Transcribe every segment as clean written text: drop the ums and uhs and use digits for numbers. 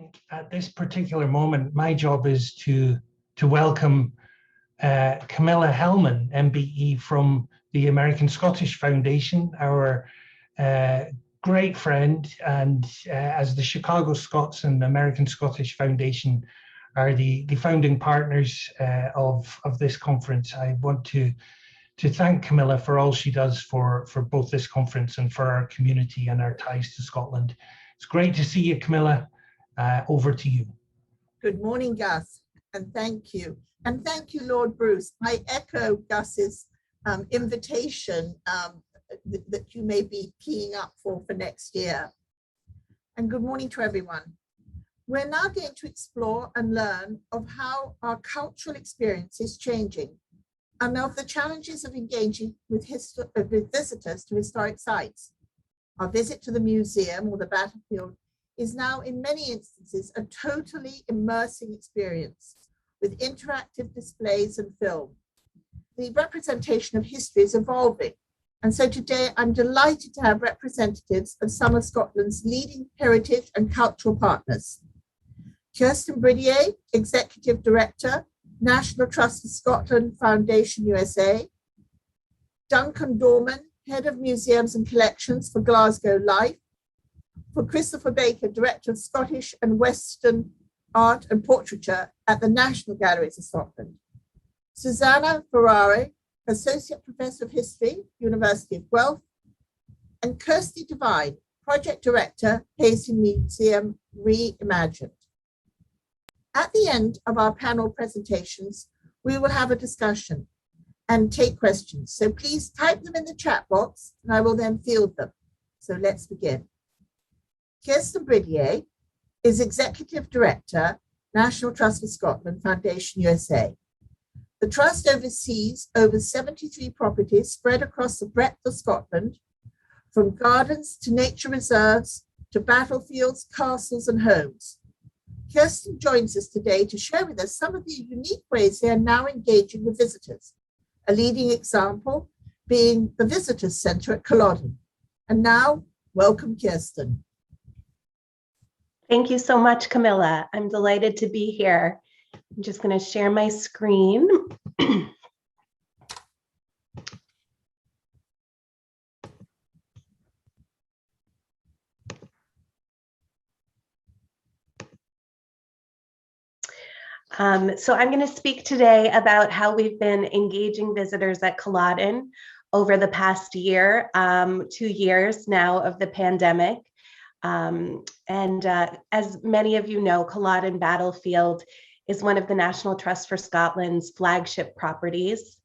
think at this particular moment, my job is to welcome Camilla Hellman, MBE from the American Scottish Foundation, our great friend, and as the Chicago Scots and American Scottish Foundation are the founding partners of this conference. I want to thank Camilla for all she does for both this conference and for our community and our ties to Scotland. It's great to see you, Camilla. Over to you. Good morning, Gus, and thank you. And thank you, Lord Bruce. I echo Gus's invitation that you may be keying up for next year. And good morning to everyone. We're now going to explore and learn of how our cultural experience is changing and of the challenges of engaging with visitors to historic sites. Our visit to the museum or the battlefield is now in many instances a totally immersing experience with interactive displays and film. The representation of history is evolving, and so today I'm delighted to have representatives of some of Scotland's leading heritage and cultural partners. Kirstin Bridier, Executive Director, National Trust for Scotland Foundation USA. Duncan, Head of Museums and Collections for Glasgow Life. For Christopher Baker, Director of Scottish and Western Art and Portraiture at the National Galleries of Scotland. Susannah Ferreira, Associate Professor of History, University of Guelph. And Kirsty Devine, Project Director, Paisley Museum Reimagined. At the end of our panel presentations, we will have a discussion and take questions. So please type them in the chat box and I will then field them. So let's begin. Kirstin Bridier is Executive Director, National Trust for Scotland Foundation USA. The Trust oversees over 73 properties spread across the breadth of Scotland, from gardens to nature reserves to battlefields, castles and homes. Kirstin joins us today to share with us some of the unique ways they are now engaging with visitors. A leading example being the Visitors Centre at Culloden. And now, welcome Kirstin. Thank you so much, Camilla. I'm delighted to be here. I'm just going to share my screen. So I'm going to speak today about how we've been engaging visitors at Culloden over the past year, 2 years now of the pandemic. As many of you know, Culloden Battlefield is one of the National Trust for Scotland's flagship properties.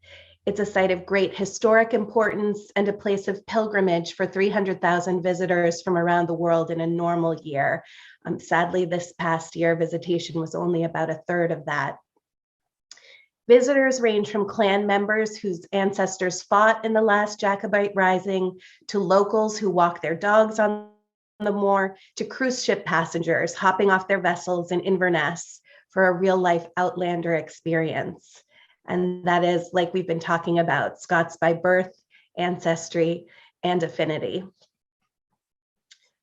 It's a site of great historic importance and a place of pilgrimage for 300,000 visitors from around the world in a normal year. Sadly, this past year, visitation was only about a third of that. Visitors range from clan members whose ancestors fought in the last Jacobite Rising, to locals who walk their dogs on the moor, to cruise ship passengers hopping off their vessels in Inverness for a real-life Outlander experience. And that is, like we've been talking about, Scots by birth, ancestry, and affinity.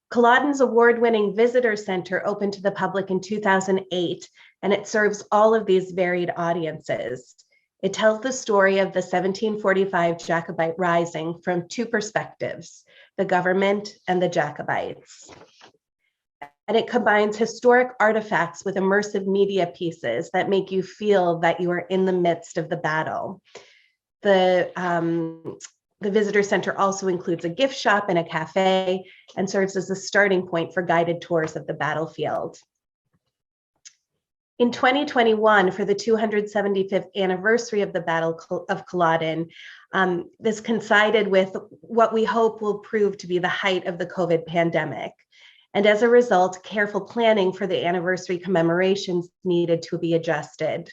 Culloden's award-winning visitor center opened to the public in 2008, and it serves all of these varied audiences. It tells the story of the 1745 Jacobite Rising from two perspectives, the government and the Jacobites. And it combines historic artifacts with immersive media pieces that make you feel that you are in the midst of the battle. The visitor center also includes a gift shop and a cafe and serves as a starting point for guided tours of the battlefield. In 2021, for the 275th anniversary of the Battle of Culloden, this coincided with what we hope will prove to be the height of the COVID pandemic. And as a result, careful planning for the anniversary commemorations needed to be adjusted.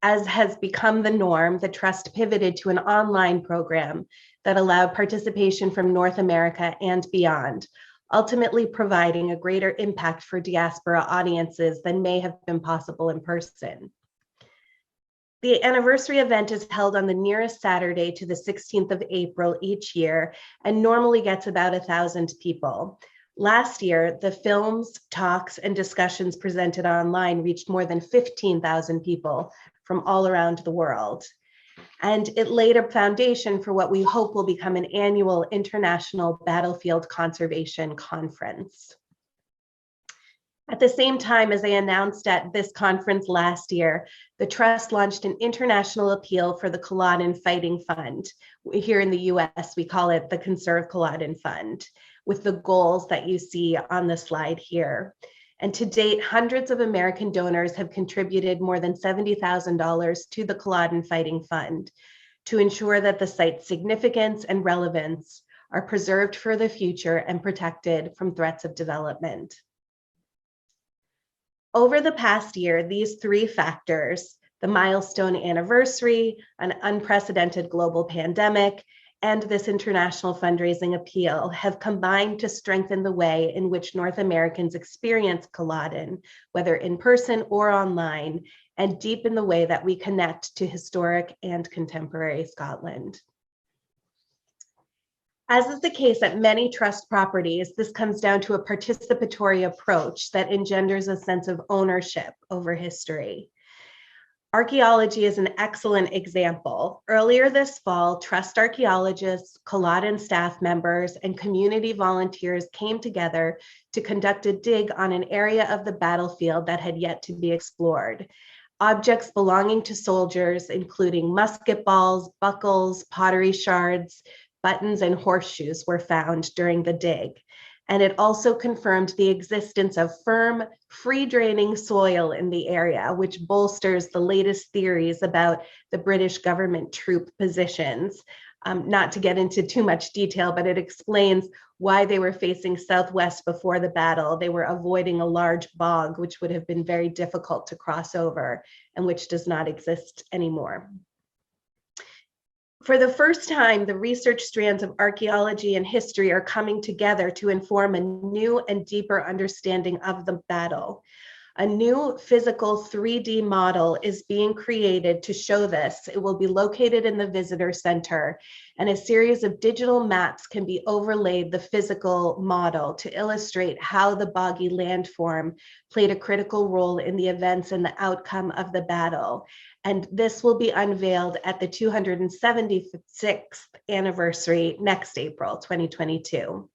As has become the norm, the Trust pivoted to an online program that allowed participation from North America and beyond, ultimately providing a greater impact for diaspora audiences than may have been possible in person. The anniversary event is held on the nearest Saturday to the 16th of April each year and normally gets about 1,000 people. Last year, the films, talks, and discussions presented online reached more than 15,000 people from all around the world. And it laid a foundation for what we hope will become an annual International Battlefield Conservation Conference. At the same time, as I announced at this conference last year, the Trust launched an international appeal for the Culloden Fighting Fund. Here in the US, we call it the Conserve Culloden Fund, with the goals that you see on the slide here. And to date, hundreds of American donors have contributed more than $70,000 to the Culloden Fighting Fund to ensure that the site's significance and relevance are preserved for the future and protected from threats of development. Over the past year, these three factors, the milestone anniversary, an unprecedented global pandemic, and this international fundraising appeal have combined to strengthen the way in which North Americans experience Culloden, whether in person or online, and deepen the way that we connect to historic and contemporary Scotland. As is the case at many trust properties, this comes down to a participatory approach that engenders a sense of ownership over history. Archaeology is an excellent example. Earlier this fall, trust archaeologists, Culloden staff members, and community volunteers came together to conduct a dig on an area of the battlefield that had yet to be explored. Objects belonging to soldiers, including musket balls, buckles, pottery shards, buttons, and horseshoes were found during the dig. And it also confirmed the existence of firm, free-draining soil in the area, which bolsters the latest theories about the British government troop positions. Not to get into too much detail, but it explains why they were facing southwest before the battle. They were avoiding a large bog, which would have been very difficult to cross over, and which does not exist anymore. For the first time, the research strands of archaeology and history are coming together to inform a new and deeper understanding of the battle. A new physical 3D model is being created to show this. It will be located in the visitor center, and a series of digital maps can be overlaid the physical model to illustrate how the boggy landform played a critical role in the events and the outcome of the battle. And this will be unveiled at the 276th anniversary next April, 2022.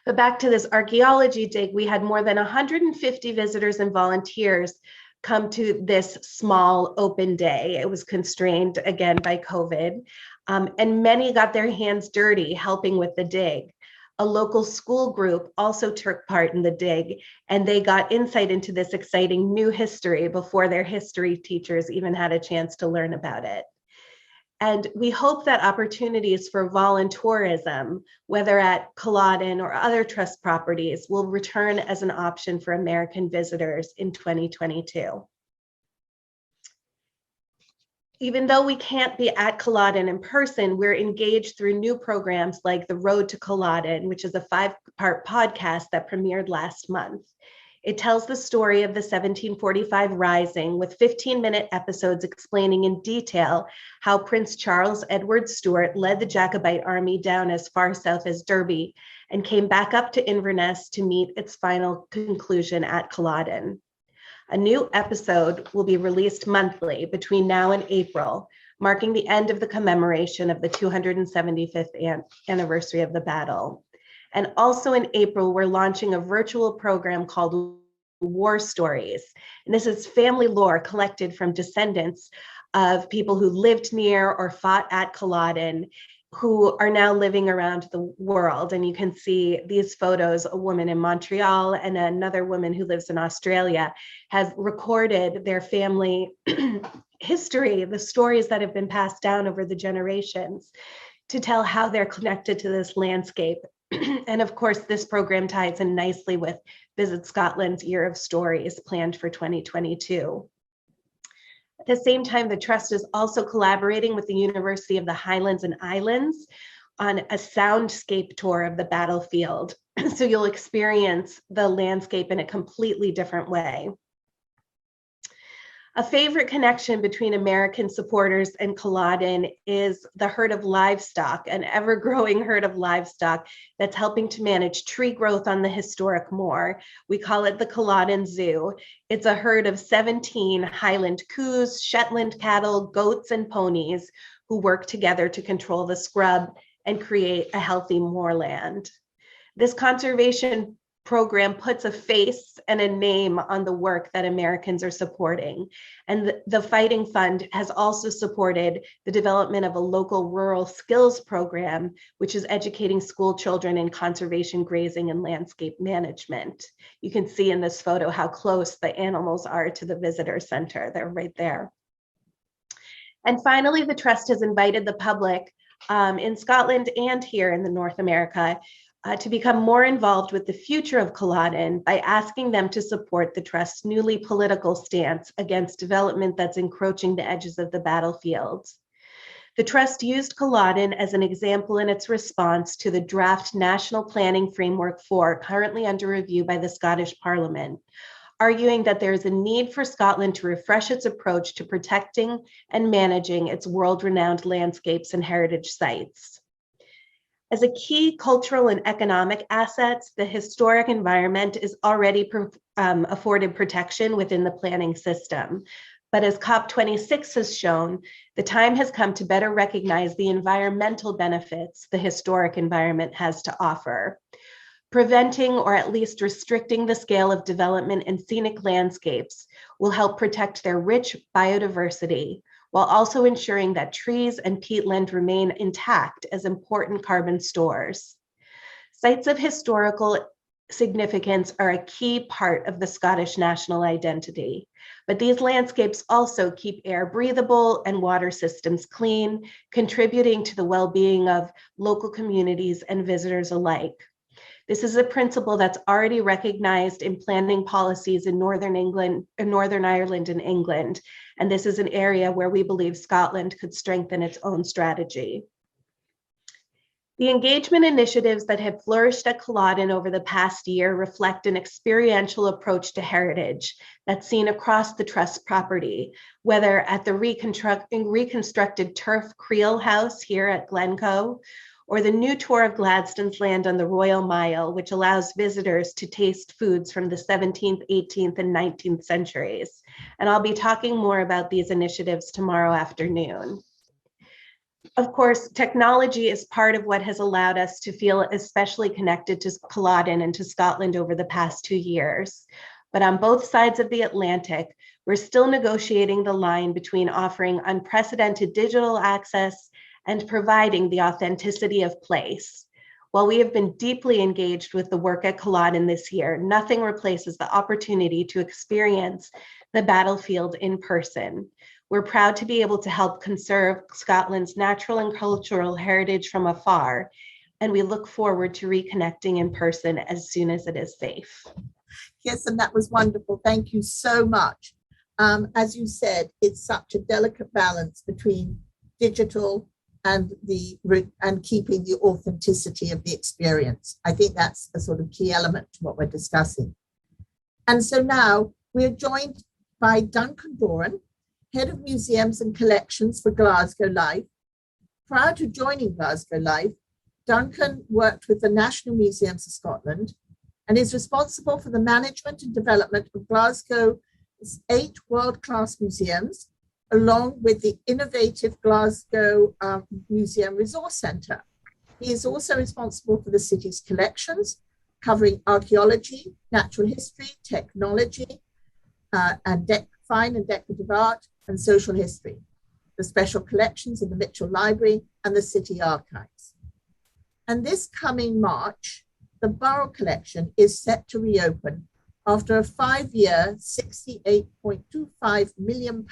But back to this archaeology dig, we had more than 150 visitors and volunteers come to this small open day. It was constrained again by COVID, and many got their hands dirty helping with the dig. A local school group also took part in the dig, and they got insight into this exciting new history before their history teachers even had a chance to learn about it. And we hope that opportunities for voluntourism, whether at Culloden or other trust properties, will return as an option for American visitors in 2022. Even though we can't be at Culloden in person, we're engaged through new programs like The Road to Culloden, which is a 5-part podcast that premiered last month. It tells the story of the 1745 Rising with 15-minute episodes explaining in detail how Prince Charles Edward Stuart led the Jacobite army down as far south as Derby and came back up to Inverness to meet its final conclusion at Culloden. A new episode will be released monthly between now and April, marking the end of the commemoration of the 275th anniversary of the battle. And also in April, we're launching a virtual program called War Stories. And this is family lore collected from descendants of people who lived near or fought at Culloden, who are now living around the world. And you can see these photos, a woman in Montreal and another woman who lives in Australia have recorded their family history, the stories that have been passed down over the generations to tell how they're connected to this landscape. And of course, this program ties in nicely with Visit Scotland's Year of Stories planned for 2022. At the same time, the Trust is also collaborating with the University of the Highlands and Islands on a soundscape tour of the battlefield. So you'll experience the landscape in a completely different way. A favorite connection between American supporters and Culloden is the herd of livestock, an ever-growing herd of livestock that's helping to manage tree growth on the historic moor. We call it the Culloden Zoo. It's a herd of 17 Highland coos, Shetland cattle, goats, and ponies who work together to control the scrub and create a healthy moorland. This conservation program puts a face and a name on the work that Americans are supporting. And the Fighting Fund has also supported the development of a local rural skills program, which is educating school children in conservation, grazing, and landscape management. You can see in this photo how close the animals are to the visitor center. They're right there. And finally, the Trust has invited the public in Scotland and here in the North America to become more involved with the future of Culloden by asking them to support the Trust's newly political stance against development that's encroaching the edges of the battlefield. The Trust used Culloden as an example in its response to the draft National Planning Framework 4, currently under review by the Scottish Parliament, arguing that there is a need for Scotland to refresh its approach to protecting and managing its world-renowned landscapes and heritage sites. As a key cultural and economic asset, the historic environment is already afforded protection within the planning system. But as COP26 has shown, the time has come to better recognize the environmental benefits the historic environment has to offer. Preventing or at least restricting the scale of development in scenic landscapes will help protect their rich biodiversity, while also ensuring that trees and peatland remain intact as important carbon stores. Sites of historical significance are a key part of the Scottish national identity, but these landscapes also keep air breathable and water systems clean, contributing to the well-being of local communities and visitors alike. This is a principle that's already recognized in planning policies in Northern Ireland and England, and this is an area where we believe Scotland could strengthen its own strategy. The engagement initiatives that have flourished at Culloden over the past year reflect an experiential approach to heritage that's seen across the Trust property, whether at the reconstructed turf Creel House here at Glencoe, or the new tour of Gladstone's land on the Royal Mile, which allows visitors to taste foods from the 17th, 18th, and 19th centuries. And I'll be talking more about these initiatives tomorrow afternoon. Of course, technology is part of what has allowed us to feel especially connected to Culloden and to Scotland over the past 2 years. But on both sides of the Atlantic, we're still negotiating the line between offering unprecedented digital access and providing the authenticity of place. While we have been deeply engaged with the work at Culloden this year, nothing replaces the opportunity to experience the battlefield in person. We're proud to be able to help conserve Scotland's natural and cultural heritage from afar, and we look forward to reconnecting in person as soon as it is safe. Yes, and that was wonderful. Thank you so much. As you said, it's such a delicate balance between digital and keeping the authenticity of the experience. I think that's a sort of key element to what we're discussing. And so now we're joined by Duncan Dornan, Head of Museums and Collections for Glasgow Life. Prior to joining Glasgow Life, Duncan worked with the National Museums of Scotland and is responsible for the management and development of Glasgow's 8 world-class museums, along with the innovative Glasgow Museum Resource Centre. He is also responsible for the city's collections, covering archaeology, natural history, technology, and fine and decorative art, and social history, the special collections in the Mitchell Library and the City Archives. And this coming March, the Burrell collection is set to reopen after a 5-year, £68.25 million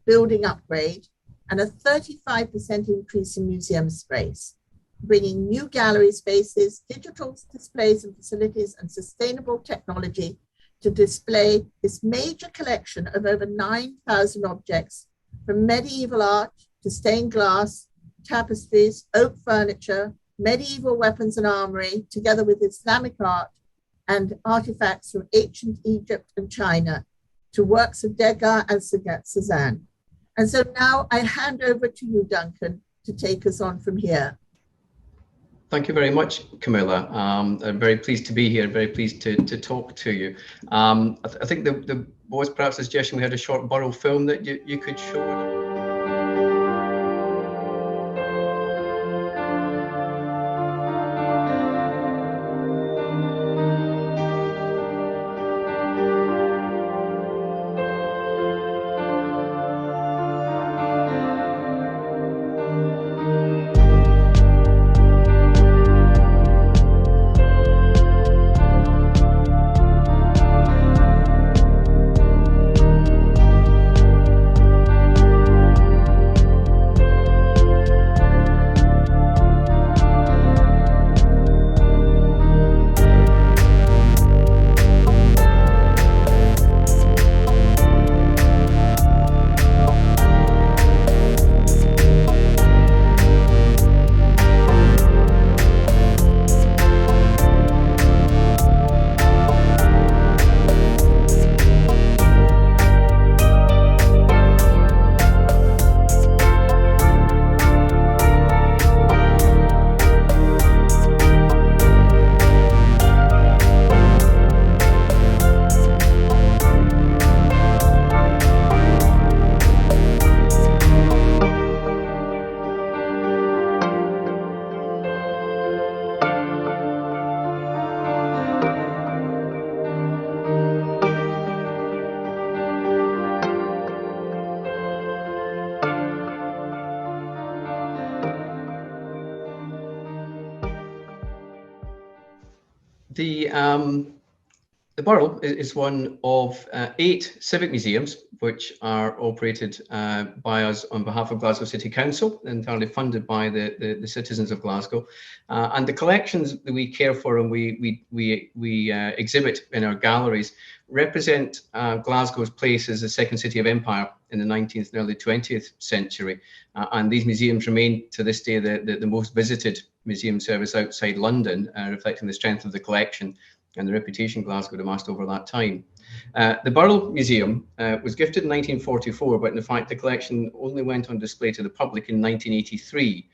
building upgrade and a 35% increase in museum space, bringing new gallery spaces, digital displays and facilities, and sustainable technology to display this major collection of over 9,000 objects, from medieval art to stained glass, tapestries, oak furniture, medieval weapons and armory, together with Islamic art and artifacts from ancient Egypt and China, to works of Degas and Cézanne. And so now I hand over to you, Duncan, to take us on from here. Thank you very much, Camilla. I'm very pleased to be here, very pleased to talk to you. I think there was perhaps a suggestion we had a short Burrell film that you could show. The Burrell is one of 8 civic museums which are operated by us on behalf of Glasgow City Council, entirely funded by the citizens of Glasgow. And the collections that we care for and we exhibit in our galleries represent Glasgow's place as the second city of empire in the 19th and early 20th century. And these museums remain to this day the most visited museum service outside London, reflecting the strength of the collection and the reputation Glasgow had amassed over that time. The Burrell Museum was gifted in 1944, but in fact the collection only went on display to the public in 1983.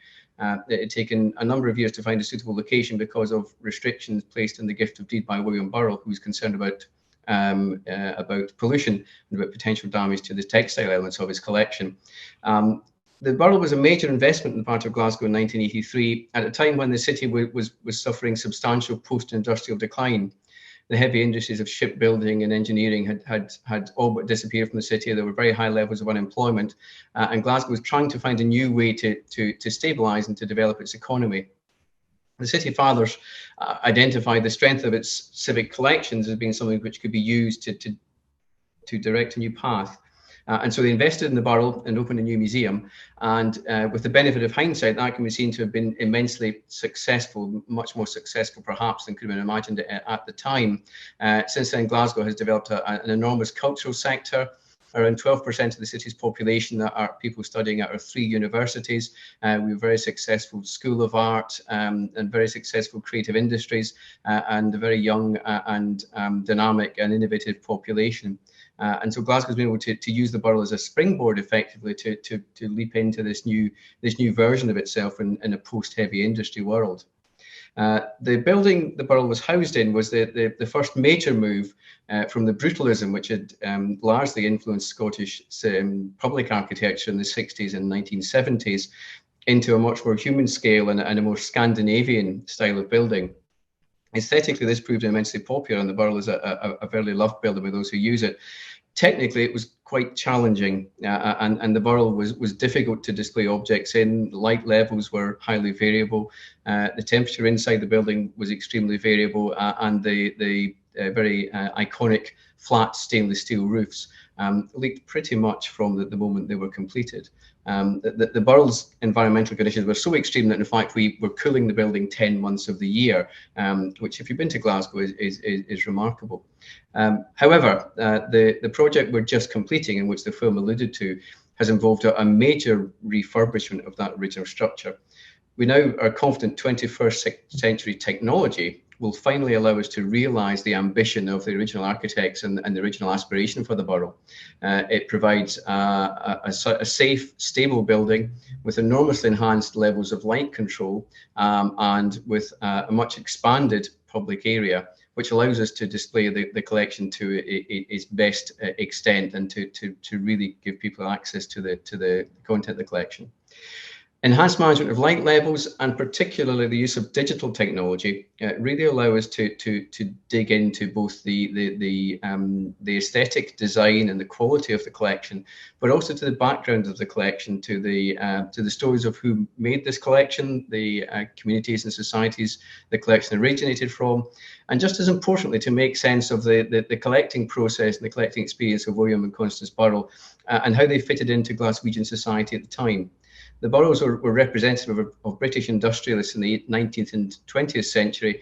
It had taken a number of years to find a suitable location because of restrictions placed in the gift of deed by William Burrell, who was concerned about pollution and about potential damage to the textile elements of his collection. The Burrell was a major investment in the part of Glasgow in 1983, at a time when the city was suffering substantial post-industrial decline. The heavy industries of shipbuilding and engineering had all but disappeared from the city. There were very high levels of unemployment, and Glasgow was trying to find a new way to stabilise and to develop its economy. The city fathers identified the strength of its civic collections as being something which could be used to direct a new path. And so they invested in the Burrell and opened a new museum. And with the benefit of hindsight, that can be seen to have been immensely successful, much more successful perhaps than could have been imagined at the time. Since then, Glasgow has developed an enormous cultural sector. Around 12% of the city's population are people studying at our 3 universities. We have a very successful School of Art and very successful creative industries and a very young and dynamic and innovative population. And so Glasgow's been able to use the Burrell as a springboard effectively to leap into this new version of itself in a post-heavy industry world. The building the Burrell was housed in was the first major move from the brutalism which had largely influenced Scottish public architecture in the 60s and 1970s into a much more human scale and a more Scandinavian style of building. Aesthetically, this proved immensely popular, and the Burrell is a fairly loved building by those who use it. Technically, it was quite challenging, and the Burrell was difficult to display objects in. Light levels were highly variable. The temperature inside the building was extremely variable, and the very iconic flat stainless steel roofs leaked pretty much from the moment they were completed. The Burrell's environmental conditions were so extreme that in fact we were cooling the building 10 months of the year, which if you've been to Glasgow is remarkable. However, the project we're just completing, in which the film alluded to, has involved a major refurbishment of that original structure. We now are confident 21st century technology will finally allow us to realise the ambition of the original architects and the original aspiration for the borough. It provides a safe, stable building with enormously enhanced levels of light control and with a much expanded public area, which allows us to display the collection to its best extent and to really give people access to the content of the collection. Enhanced management of light levels, and particularly the use of digital technology, really allow us to dig into both the aesthetic design and the quality of the collection, but also to the background of the collection, to the stories of who made this collection, the communities and societies the collection originated from, and just as importantly, to make sense of the collecting process and the collecting experience of William and Constance Burrell and how they fitted into Glaswegian society at the time. The boroughs were representative of British industrialists in the 19th and 20th century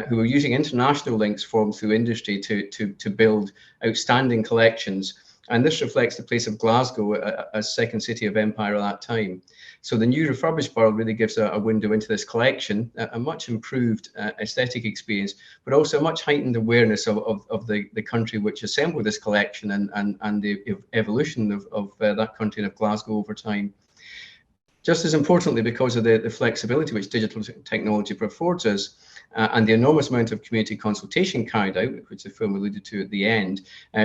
who were using international links formed through industry to build outstanding collections. And this reflects the place of Glasgow as second city of empire at that time. So the new refurbished borough really gives a window into this collection, a much improved aesthetic experience, but also a much heightened awareness of the country which assembled this collection and the evolution of that country and of Glasgow over time. Just as importantly, because of the flexibility which digital technology affords us and the enormous amount of community consultation carried out, which the film alluded to at the end,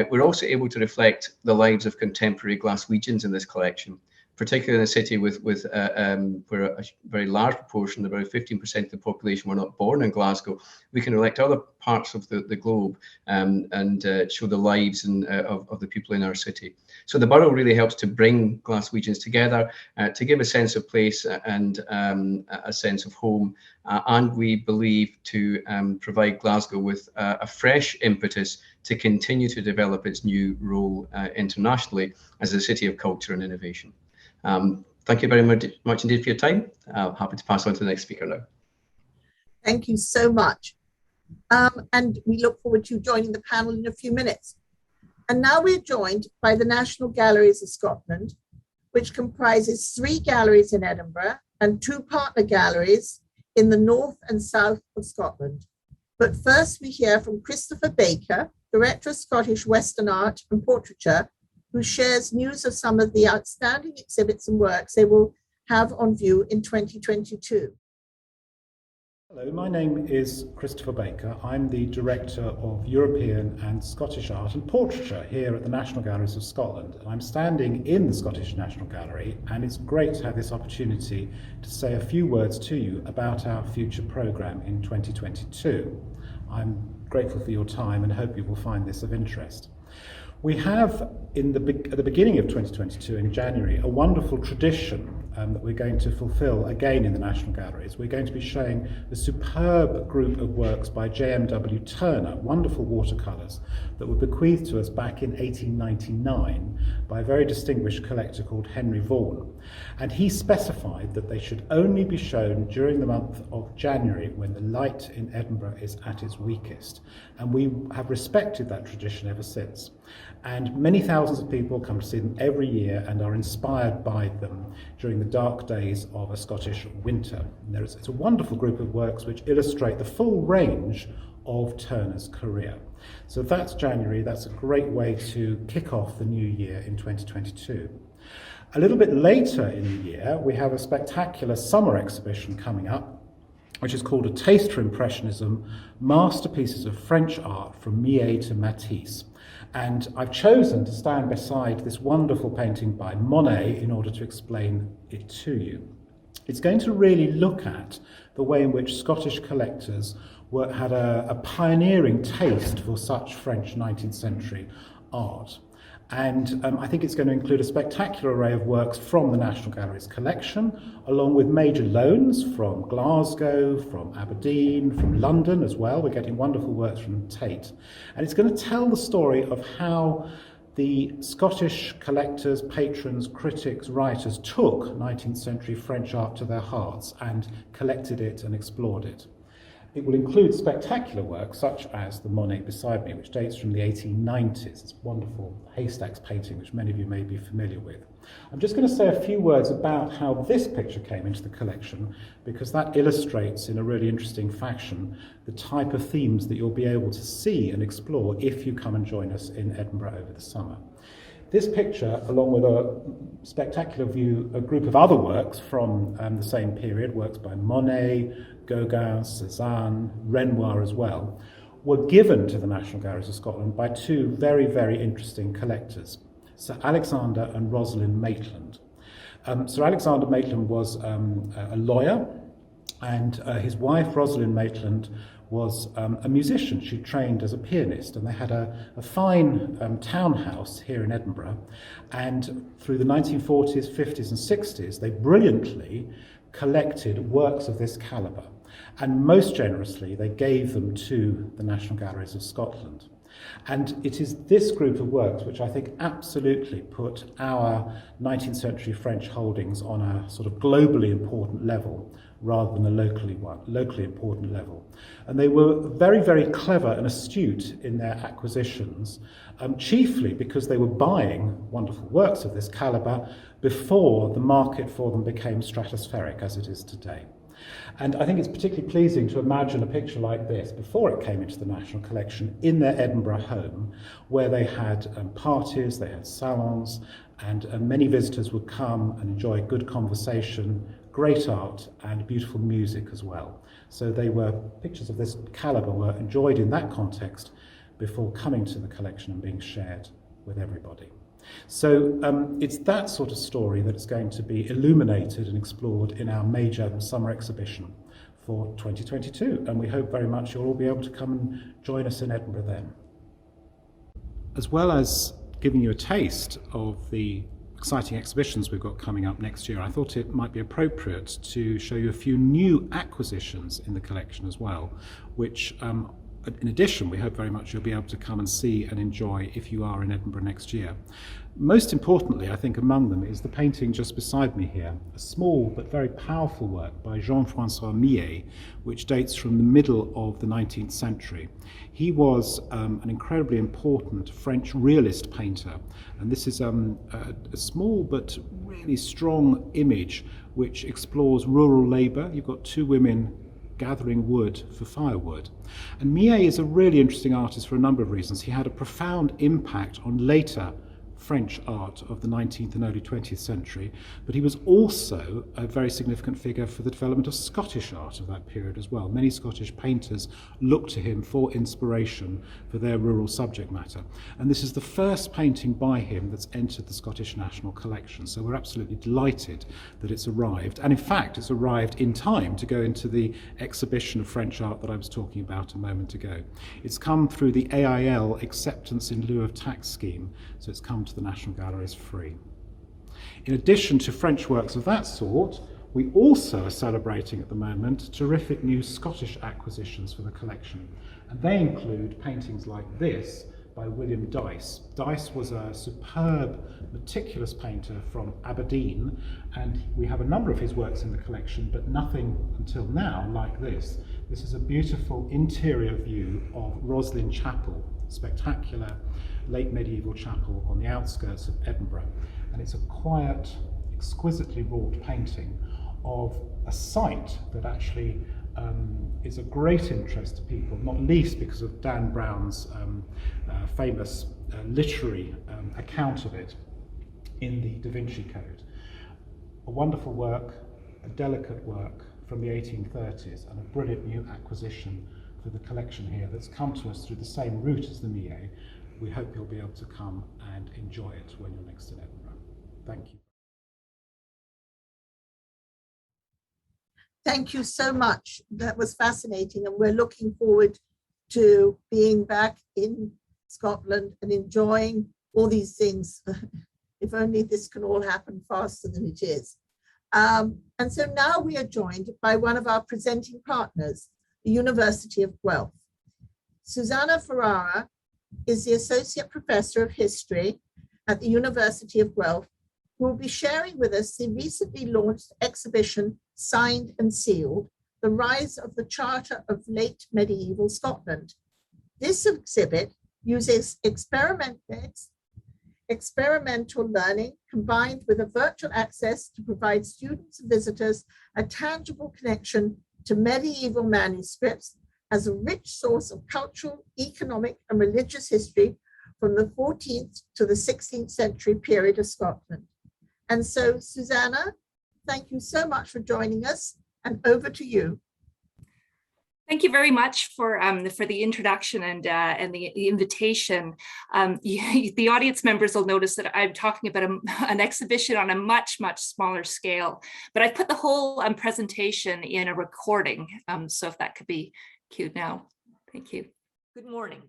we're also able to reflect the lives of contemporary Glaswegians in this collection, particularly in a city where a very large proportion, about 15% of the population, were not born in Glasgow. We can reflect other parts of the globe and show the lives of the people in our city. So the borough really helps to bring Glaswegians together, to give a sense of place and a sense of home, and we believe to provide Glasgow with a fresh impetus to continue to develop its new role internationally as a city of culture and innovation. Thank you very much indeed for your time. Happy to pass on to the next speaker now. Thank you so much. And we look forward to you joining the panel in a few minutes. And now we're joined by the National Galleries of Scotland, which comprises 3 galleries in Edinburgh and 2 partner galleries in the north and south of Scotland. But first we hear from Christopher Baker, Director of Scottish Western Art and Portraiture, who shares news of some of the outstanding exhibits and works they will have on view in 2022. Hello, my name is Christopher Baker. I'm the Director of European and Scottish Art and Portraiture here at the National Galleries of Scotland. And I'm standing in the Scottish National Gallery, and it's great to have this opportunity to say a few words to you about our future programme in 2022. I'm grateful for your time and hope you will find this of interest. We have, at the beginning of 2022, in January, a wonderful tradition that we're going to fulfil again in the National Galleries. We're going to be showing the superb group of works by J.M.W. Turner, wonderful watercolours that were bequeathed to us back in 1899 by a very distinguished collector called Henry Vaughan. And he specified that they should only be shown during the month of January, when the light in Edinburgh is at its weakest. And we have respected that tradition ever since. And many thousands of people come to see them every year and are inspired by them during the dark days of a Scottish winter. And it's a wonderful group of works which illustrate the full range of Turner's career. So that's January. That's a great way to kick off the new year in 2022. A little bit later in the year, we have a spectacular summer exhibition coming up, which is called A Taste for Impressionism, Masterpieces of French Art from Millet to Matisse. And I've chosen to stand beside this wonderful painting by Monet in order to explain it to you. It's going to really look at the way in which Scottish collectors had a pioneering taste for such French 19th century art. And I think it's going to include a spectacular array of works from the National Galleries collection, along with major loans from Glasgow, from Aberdeen, from London as well. We're getting wonderful works from Tate. And it's going to tell the story of how the Scottish collectors, patrons, critics, writers took 19th century French art to their hearts and collected it and explored it. It will include spectacular works such as the Monet beside me, which dates from the 1890s. It's a wonderful haystacks painting, which many of you may be familiar with. I'm just going to say a few words about how this picture came into the collection, because that illustrates in a really interesting fashion the type of themes that you'll be able to see and explore if you come and join us in Edinburgh over the summer. This picture, along with a spectacular group of other works from the same period, works by Monet, Gauguin, Cézanne, Renoir as well, were given to the National Galleries of Scotland by two very, very interesting collectors, Sir Alexander and Rosalind Maitland. Sir Alexander Maitland was a lawyer, and his wife, Rosalind Maitland, was a musician. She trained as a pianist, and they had a fine townhouse here in Edinburgh. And through the 1940s, 50s and 60s, they brilliantly collected works of this calibre. And most generously, they gave them to the National Galleries of Scotland. And it is this group of works which I think absolutely put our 19th century French holdings on a sort of globally important level rather than a locally important level. And they were very, very clever and astute in their acquisitions, chiefly because they were buying wonderful works of this calibre before the market for them became stratospheric as it is today. And I think it's particularly pleasing to imagine a picture like this before it came into the National Collection in their Edinburgh home, where they had parties, they had salons, and many visitors would come and enjoy good conversation, great art, and beautiful music as well. So pictures of this calibre were enjoyed in that context before coming to the collection and being shared with everybody. So it's that sort of story that is going to be illuminated and explored in our major summer exhibition for 2022, and we hope very much you'll all be able to come and join us in Edinburgh then. As well as giving you a taste of the exciting exhibitions we've got coming up next year, I thought it might be appropriate to show you a few new acquisitions in the collection as well, which in addition, we hope very much you'll be able to come and see and enjoy if you are in Edinburgh next year. Most importantly, I think among them is the painting just beside me here, a small but very powerful work by Jean-François Millet, which dates from the middle of the 19th century. He was an incredibly important French realist painter, and this is a small but really strong image which explores rural labour. You've got two women gathering wood for firewood. And Millet is a really interesting artist for a number of reasons. He had a profound impact on later French art of the 19th and early 20th century, but he was also a very significant figure for the development of Scottish art of that period as well. Many Scottish painters looked to him for inspiration for their rural subject matter. And this is the first painting by him that's entered the Scottish National Collection, so we're absolutely delighted that it's arrived. And in fact, it's arrived in time to go into the exhibition of French art that I was talking about a moment ago. It's come through the AIL acceptance in lieu of tax scheme, so it's come to the National Galleries free. In addition to French works of that sort, we also are celebrating at the moment terrific new Scottish acquisitions for the collection, and they include paintings like this by William Dyce. Dyce was a superb, meticulous painter from Aberdeen, and we have a number of his works in the collection, but nothing until now like this. This is a beautiful interior view of Roslin Chapel, spectacular late medieval chapel on the outskirts of Edinburgh. And it's a quiet, exquisitely wrought painting of a site that actually is of great interest to people, not least because of Dan Brown's famous literary account of it in the Da Vinci Code. A wonderful work, a delicate work from the 1830s, and a brilliant new acquisition for the collection here that's come to us through the same route as the Millet. We hope you'll be able to come and enjoy it when you're next in Edinburgh. Thank you. Thank you so much. That was fascinating, and we're looking forward to being back in Scotland and enjoying all these things. If only this can all happen faster than it is. And so now we are joined by one of our presenting partners, the University of Guelph. Susannah Ferreira is the Associate Professor of History at the University of Guelph, who will be sharing with us the recently launched exhibition, Signed and Sealed, The Rise of the Charter of Late Medieval Scotland. This exhibit uses experimental learning combined with a virtual access to provide students and visitors a tangible connection to medieval manuscripts as a rich source of cultural, economic, and religious history from the 14th to the 16th century period of Scotland. And so, Susannah, thank you so much for joining us, and over to you. Thank you very much for the introduction and the invitation. The audience members will notice that I'm talking about an exhibition on a much smaller scale, but I've put the whole presentation in a recording. So if that could be cued now. Thank you. Good morning.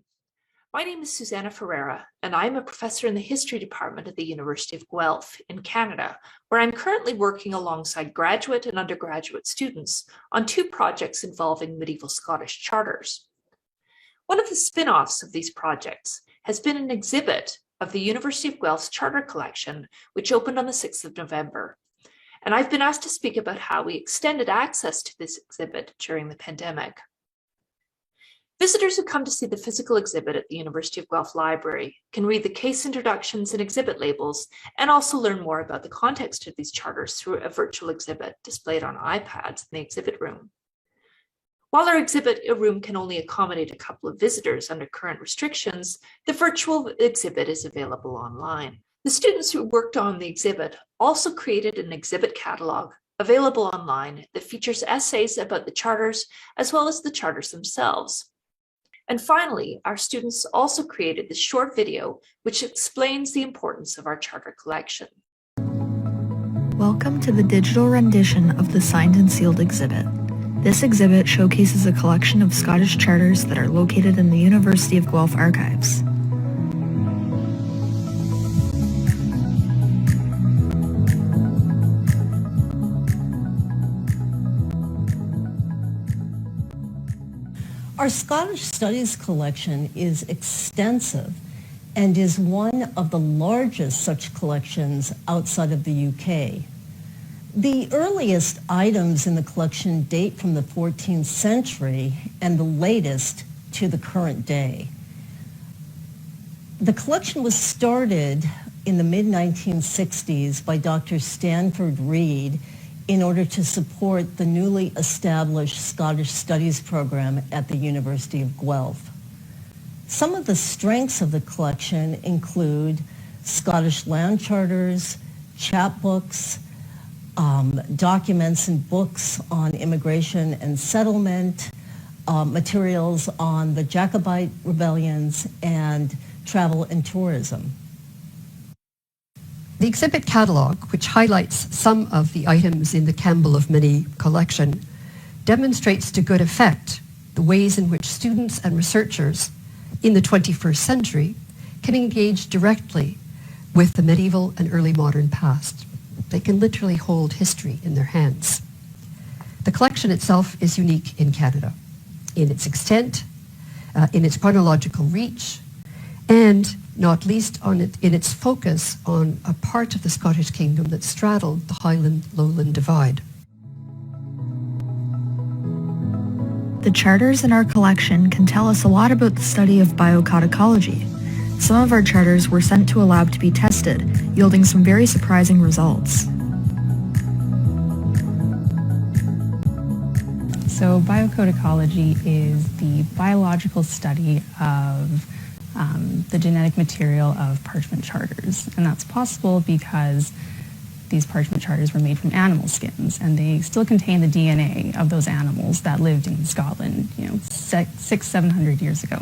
My name is Susannah Ferreira, and I'm a professor in the history department at the University of Guelph in Canada, where I'm currently working alongside graduate and undergraduate students on two projects involving medieval Scottish charters. One of the spin-offs of these projects has been an exhibit of the University of Guelph's charter collection, which opened on the 6th of November. And I've been asked to speak about how we extended access to this exhibit during the pandemic. Visitors who come to see the physical exhibit at the University of Guelph Library can read the case introductions and exhibit labels, and also learn more about the context of these charters through a virtual exhibit displayed on iPads in the exhibit room. While our exhibit room can only accommodate a couple of visitors under current restrictions, the virtual exhibit is available online. The students who worked on the exhibit also created an exhibit catalog available online that features essays about the charters as well as the charters themselves. And finally, our students also created this short video which explains the importance of our charter collection. Welcome to the digital rendition of the signed and sealed exhibit. This exhibit showcases a collection of Scottish charters that are located in the University of Guelph archives. Our Scottish Studies collection is extensive and is one of the largest such collections outside of the UK. The earliest items in the collection date from the 14th century and the latest to the current day. The collection was started in the mid-1960s by Dr. Stanford Reid in order to support the newly established Scottish Studies program at the University of Guelph. Some of the strengths of the collection include Scottish land charters, chapbooks, documents and books on immigration and settlement, materials on the Jacobite rebellions, and travel and tourism. The exhibit catalogue, which highlights some of the items in the Campbell of Many collection, demonstrates to good effect the ways in which students and researchers in the 21st century can engage directly with the medieval and early modern past. They can literally hold history in their hands. The collection itself is unique in Canada, in its extent, in its chronological reach, and not least in its focus on a part of the Scottish kingdom that straddled the Highland-Lowland divide. The charters in our collection can tell us a lot about the study of biocodicology. Some of our charters were sent to a lab to be tested, yielding some very surprising results. So biocodicology is the biological study of the genetic material of parchment charters. And that's possible because these parchment charters were made from animal skins, and they still contain the DNA of those animals that lived in Scotland, 600-700 years ago.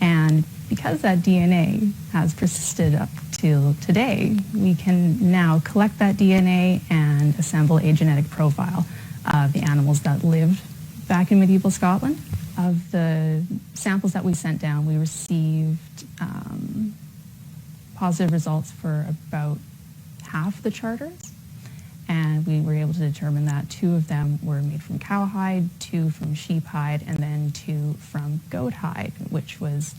And because that DNA has persisted up till today, we can now collect that DNA and assemble a genetic profile of the animals that lived back in medieval Scotland. Of the samples that we sent down, we received positive results for about half the charters, and we were able to determine that 2 of them were made from cowhide, 2 from sheep hide, and then 2 from goat hide, which was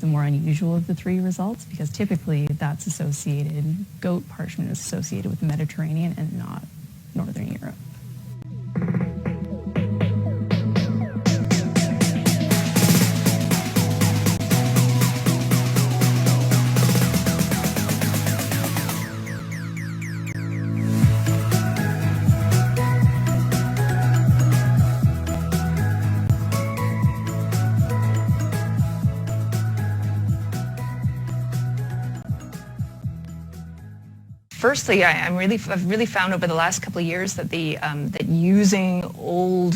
the more unusual of the 3 results, because typically that's associated, goat parchment is associated with the Mediterranean and not Northern Europe. firstly, I've really found over the last couple of years that that using old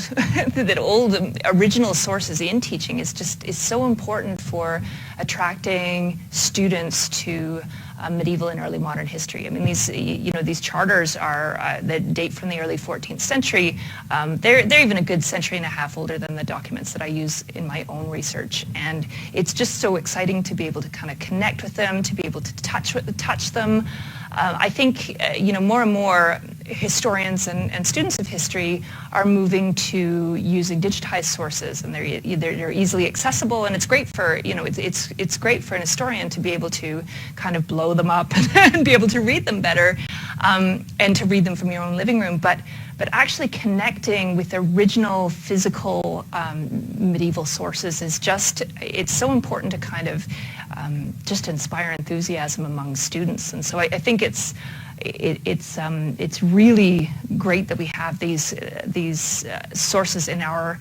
original sources in teaching is so important for attracting students to medieval and early modern history. I mean, these charters are that date from the early 14th century. They're even a good century and a half older than the documents that I use in my own research, and it's just so exciting to be able to kind of connect with them, to be able to touch them. I think more and more historians and students of history are moving to using digitized sources, and they're easily accessible, and it's great for it's great for an historian to be able to kind of blow them up and be able to read them better, and to read them from your own living room, but actually connecting with original physical medieval sources is it's so important to kind of just inspire enthusiasm among students. And so I think it's really great that we have these sources in our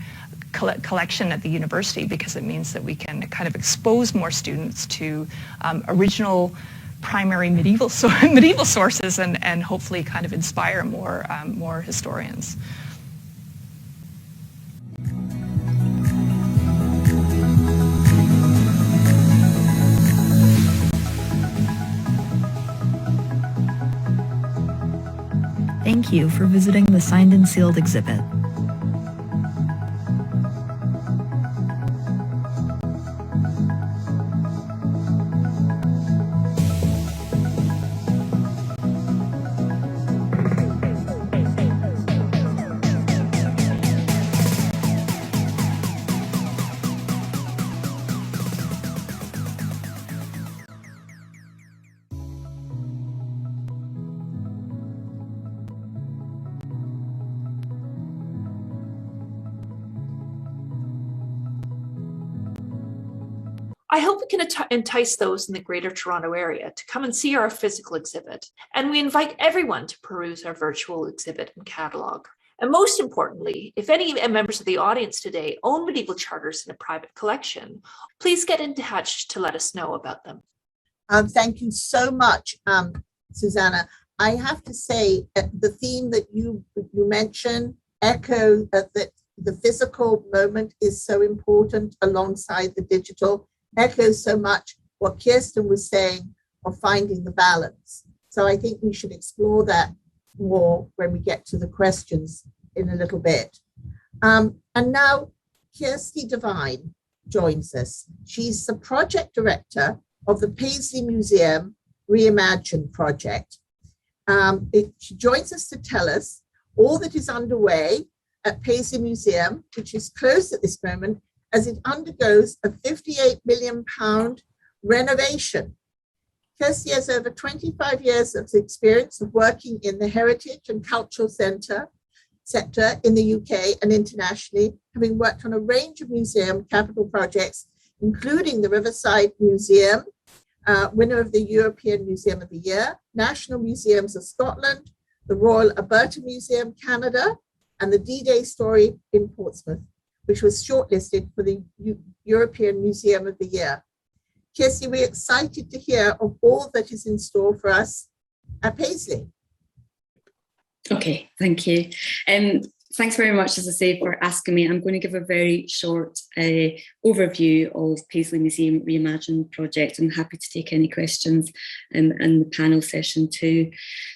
collection at the university, because it means that we can kind of expose more students to original primary medieval sources and hopefully kind of inspire more historians. Thank you for visiting the Signed and Sealed exhibit. I hope we can entice those in the Greater Toronto Area to come and see our physical exhibit, and we invite everyone to peruse our virtual exhibit and catalogue. And most importantly, if any members of the audience today own medieval charters in a private collection, please get in touch to let us know about them. Thank you so much, Susannah. I have to say, the theme that you mentioned, echo that the physical moment is so important alongside the digital, echoes so much what Kirstin was saying of finding the balance. So I think we should explore that more when we get to the questions in a little bit. And now Kirsty Devine joins us. She's the project director of the Paisley Museum Reimagined project. She joins us to tell us all that is underway at Paisley Museum, which is closed at this moment, as it undergoes a £58 million renovation. Kirsty has over 25 years of experience of working in the heritage and cultural sector in the UK and internationally, having worked on a range of museum capital projects, including the Riverside Museum, winner of the European Museum of the Year, National Museums of Scotland, the Royal Alberta Museum, Canada, and the D-Day Story in Portsmouth, which was shortlisted for the European Museum of the Year. Kirsty, we're excited to hear of all that is in store for us at Paisley. Okay, thank you. Thanks very much, as I say, for asking me. I'm going to give a very short overview of Paisley Museum Reimagined project. I'm happy to take any questions in the panel session too.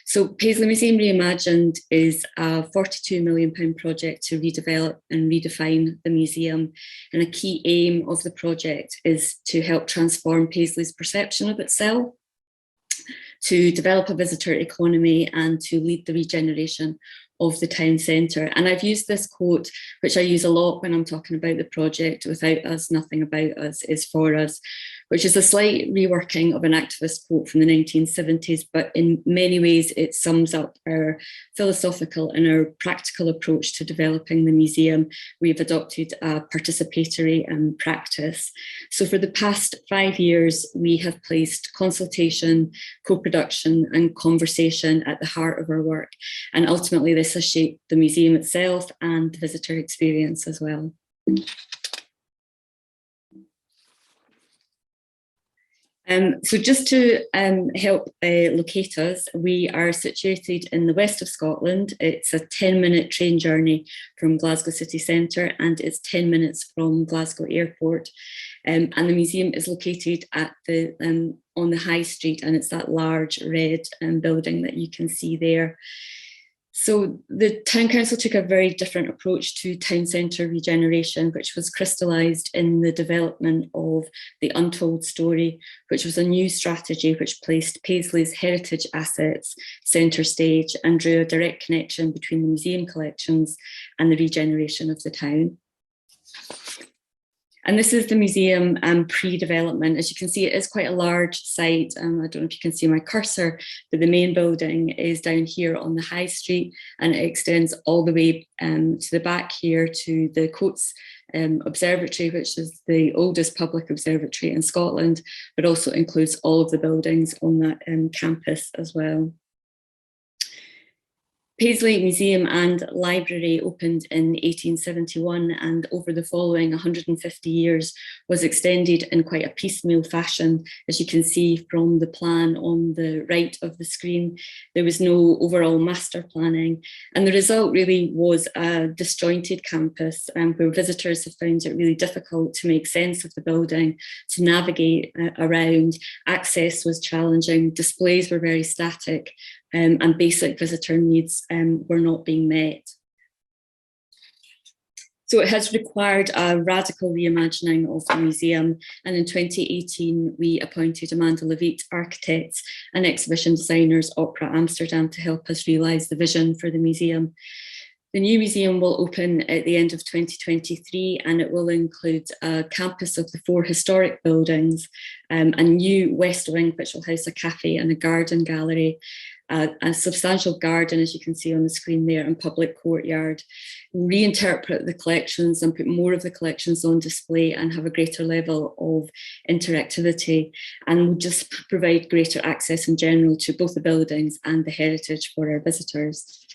So Paisley Museum Reimagined is a £42 million project to redevelop and redefine the museum. And a key aim of the project is to help transform Paisley's perception of itself, to develop a visitor economy, and to lead the regeneration of the town centre. And I've used this quote, which I use a lot when I'm talking about the project: "Without us, nothing about us is for us," which is a slight reworking of an activist quote from the 1970s, but in many ways it sums up our philosophical and our practical approach to developing the museum. We've adopted a participatory practice. So for the past 5 years, we have placed consultation, co-production and conversation at the heart of our work. And ultimately this has shaped the museum itself and the visitor experience as well. So just to help locate us, we are situated in the west of Scotland. It's a 10-minute train journey from Glasgow city centre, and it's 10 minutes from Glasgow airport. And the museum is located at the on the high street, and it's that large red building that you can see there. So the Town Council took a very different approach to town centre regeneration, which was crystallised in the development of the Untold Story, which was a new strategy which placed Paisley's heritage assets centre stage and drew a direct connection between the museum collections and the regeneration of the town. And this is the museum pre-development. As you can see, it is quite a large site. I don't know if you can see my cursor, but the main building is down here on the high street, and it extends all the way to the back here to the Coates Observatory, which is the oldest public observatory in Scotland, but also includes all of the buildings on that campus as well. Paisley Museum and Library opened in 1871, and over the following 150 years was extended in quite a piecemeal fashion. As you can see from the plan on the right of the screen, there was no overall master planning, and the result really was a disjointed campus where visitors have found it really difficult to make sense of the building, to navigate around. Access was challenging, displays were very static, and basic visitor needs were not being met. So it has required a radical reimagining of the museum, and in 2018 we appointed Amanda Levitt, architects and exhibition designers, Opera Amsterdam, to help us realise the vision for the museum. The new museum will open at the end of 2023, and it will include a campus of the 4 historic buildings, a new west wing which will house a cafe and a garden gallery, a substantial garden, as you can see on the screen there, and public courtyard. We'll reinterpret the collections and put more of the collections on display and have a greater level of interactivity, and we'll just provide greater access in general to both the buildings and the heritage for our visitors.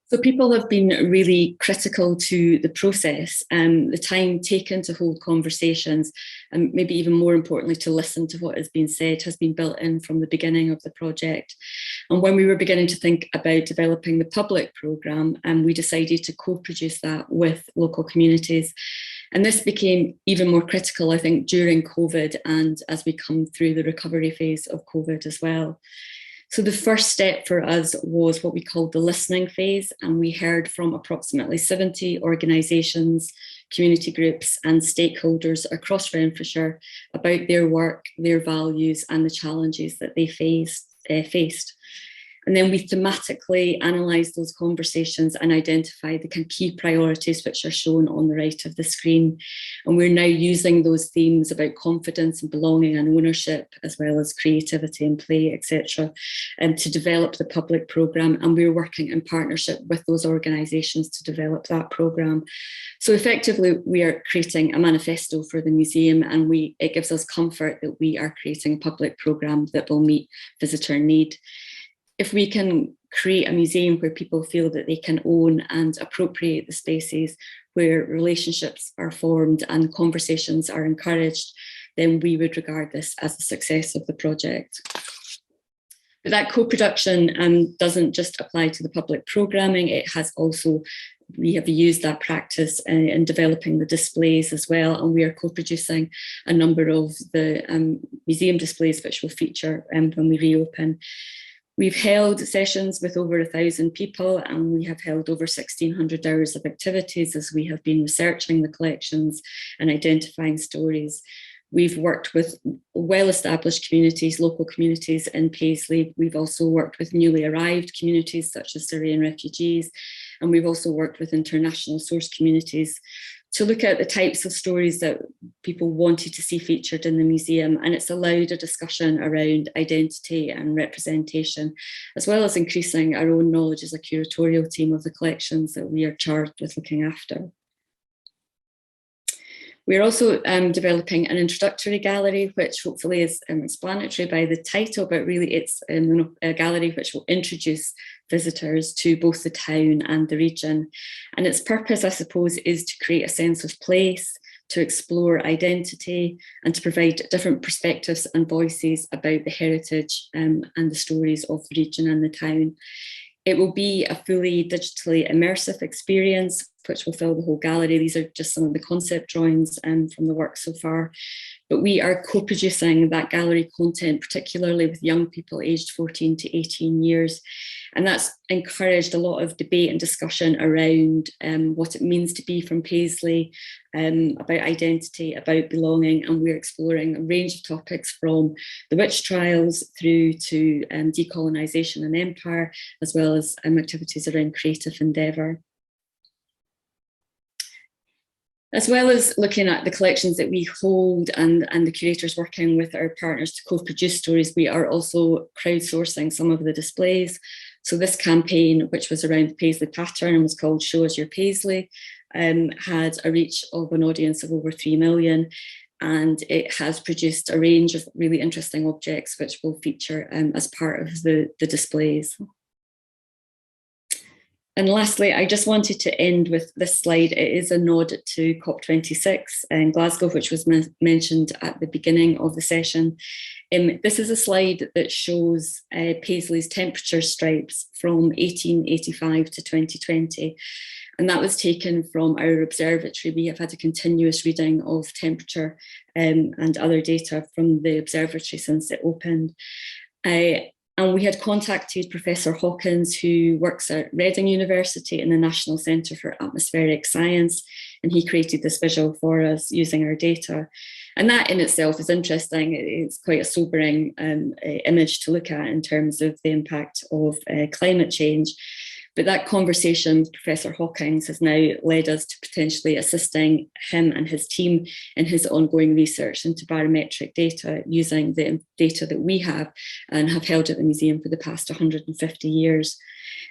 So people have been really critical to the process, the time taken to hold conversations, and maybe even more importantly, to listen to what has been said, has been built in from the beginning of the project. And when we were beginning to think about developing the public programme, we decided to co-produce that with local communities. And this became even more critical, I think, during COVID and as we come through the recovery phase of COVID as well. So the first step for us was what we called the listening phase, and we heard from approximately 70 organisations, community groups and stakeholders across Renfrewshire about their work, their values and the challenges that they faced. And then we thematically analysed those conversations and identified the key priorities which are shown on the right of the screen. And we're now using those themes about confidence and belonging and ownership, as well as creativity and play, etc., to develop the public programme. And we're working in partnership with those organisations to develop that programme. So effectively, we are creating a manifesto for the museum, and it gives us comfort that we are creating a public programme that will meet visitor need. If we can create a museum where people feel that they can own and appropriate the spaces, where relationships are formed and conversations are encouraged, then we would regard this as a success of the project. But that co-production doesn't just apply to the public programming, it has also, we have used that practice in developing the displays as well, and we are co-producing a number of the museum displays which will feature when we reopen. We've held sessions with over 1,000 people, and we have held over 1,600 hours of activities as we have been researching the collections and identifying stories. We've worked with well-established communities, local communities in Paisley. We've also worked with newly arrived communities such as Syrian refugees, and we've also worked with international source communities to look at the types of stories that people wanted to see featured in the museum. And it's allowed a discussion around identity and representation, as well as increasing our own knowledge as a curatorial team of the collections that we are charged with looking after. We're also developing an introductory gallery, which hopefully is explanatory by the title, but really it's a gallery which will introduce visitors to both the town and the region. And its purpose, I suppose, is to create a sense of place, to explore identity and to provide different perspectives and voices about the heritage and the stories of the region and the town. It will be a fully digitally immersive experience, which will fill the whole gallery. These are just some of the concept drawings from the work so far. But we are co-producing that gallery content, particularly with young people aged 14 to 18 years. And that's encouraged a lot of debate and discussion around what it means to be from Paisley, about identity, about belonging. And we're exploring a range of topics from the witch trials through to decolonisation and empire, as well as activities around creative endeavour. As well as looking at the collections that we hold and the curators working with our partners to co-produce stories, we are also crowdsourcing some of the displays. So this campaign, which was around the Paisley pattern and was called Show Us Your Paisley, had a reach of an audience of over 3 million. And it has produced a range of really interesting objects which will feature as part of the displays. And lastly, I just wanted to end with this slide. It is a nod to COP26 in Glasgow, which was mentioned at the beginning of the session. This is a slide that shows Paisley's temperature stripes from 1885 to 2020. And that was taken from our observatory. We have had a continuous reading of temperature and other data from the observatory since it opened. And we had contacted Professor Hawkins, who works at Reading University in the National Centre for Atmospheric Science, and he created this visual for us using our data. And that in itself is interesting. It's quite a sobering image to look at in terms of the impact of climate change. But that conversation with Professor Hawkins has now led us to potentially assisting him and his team in his ongoing research into barometric data using the data that we have and have held at the museum for the past 150 years.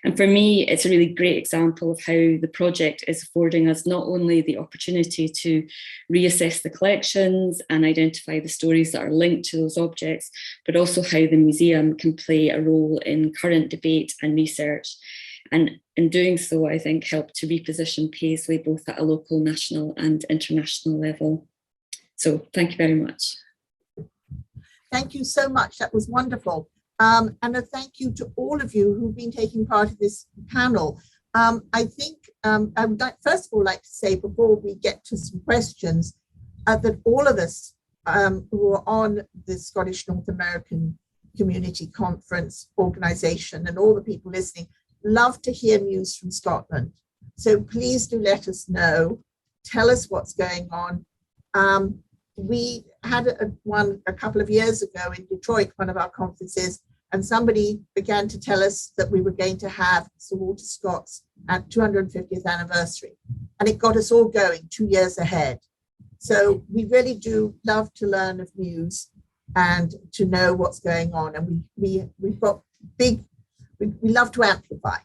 And for me, it's a really great example of how the project is affording us not only the opportunity to reassess the collections and identify the stories that are linked to those objects, but also how the museum can play a role in current debate and research. And in doing so, I think, help to reposition Paisley both at a local, national and international level. So thank you very much. Thank you so much. That was wonderful. And a thank you to all of you who've been taking part of this panel. I think I would like, first of all, like to say before we get to some questions, that all of us who are on the Scottish North American Community Conference organisation and all the people listening, love to hear news from Scotland. So please do let us know. Tell us what's going on. We had a couple of years ago in Detroit, one of our conferences, and somebody began to tell us that we were going to have Sir Walter Scott's 250th anniversary. And it got us all going 2 years ahead. So we really do love to learn of news and to know what's going on. And we've got big, we love to amplify.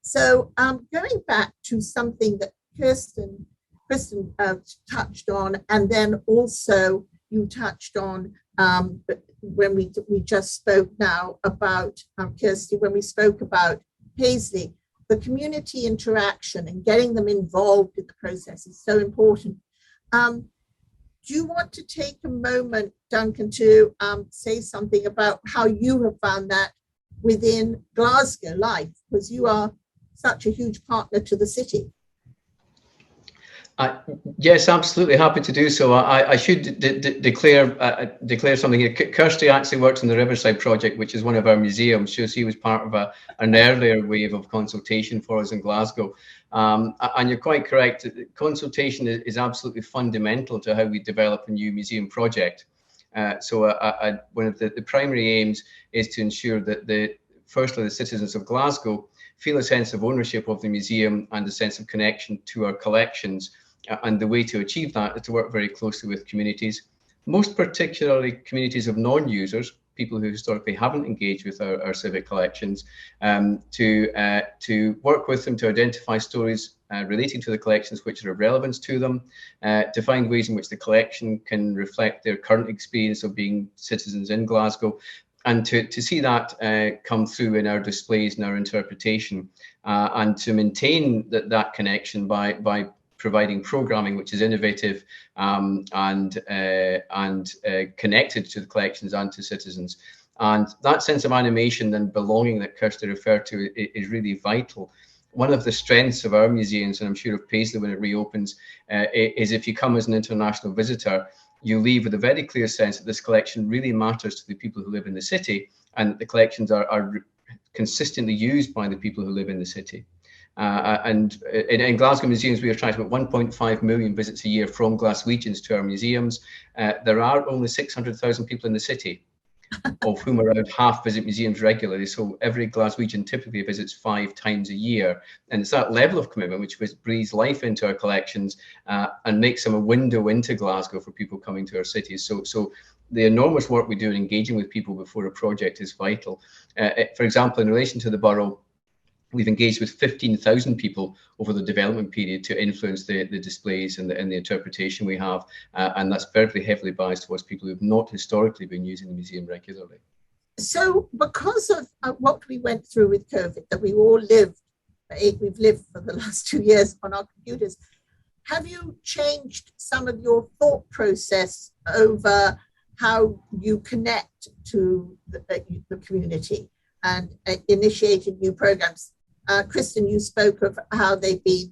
So going back to something that Kirstin touched on, and then also you touched on when we just spoke now about Kirsty, when we spoke about Paisley, the community interaction and getting them involved in the process is so important. Do you want to take a moment, Duncan, to say something about how you have found that within Glasgow life, because you are such a huge partner to the city? Yes, absolutely happy to do so. I should declare something here. Kirsty actually worked on the Riverside project, which is one of our museums. So she was part of an earlier wave of consultation for us in Glasgow. And you're quite correct. Consultation is absolutely fundamental to how we develop a new museum project. So one of the primary aims is to ensure that firstly, the citizens of Glasgow feel a sense of ownership of the museum and a sense of connection to our collections. And the way to achieve that is to work very closely with communities, most particularly communities of non-users, people who historically haven't engaged with our civic collections, to work with them to identify stories relating to the collections which are of relevance to them, to find ways in which the collection can reflect their current experience of being citizens in Glasgow, and to see that come through in our displays and our interpretation, and to maintain that connection by providing programming which is innovative and connected to the collections and to citizens. And that sense of animation and belonging that Kirsty referred to is really vital. One of the strengths of our museums, and I'm sure of Paisley when it reopens, is if you come as an international visitor, you leave with a very clear sense that this collection really matters to the people who live in the city, and that the collections are consistently used by the people who live in the city. And in Glasgow museums, we attract about 1.5 million visits a year from Glaswegians to our museums. There are only 600,000 people in the city, of whom around half visit museums regularly. So every Glaswegian typically visits 5 times a year. And it's that level of commitment which breathes life into our collections and makes them a window into Glasgow for people coming to our cities. So the enormous work we do in engaging with people before a project is vital. For example, in relation to the borough, we've engaged with 15,000 people over the development period to influence the displays and the interpretation we have. And that's very heavily biased towards people who've not historically been using the museum regularly. So because of what we went through with COVID, that we all we've lived for the last 2 years on our computers, have you changed some of your thought process over how you connect to the community and initiated new programs? Kirstin, you spoke of how they've been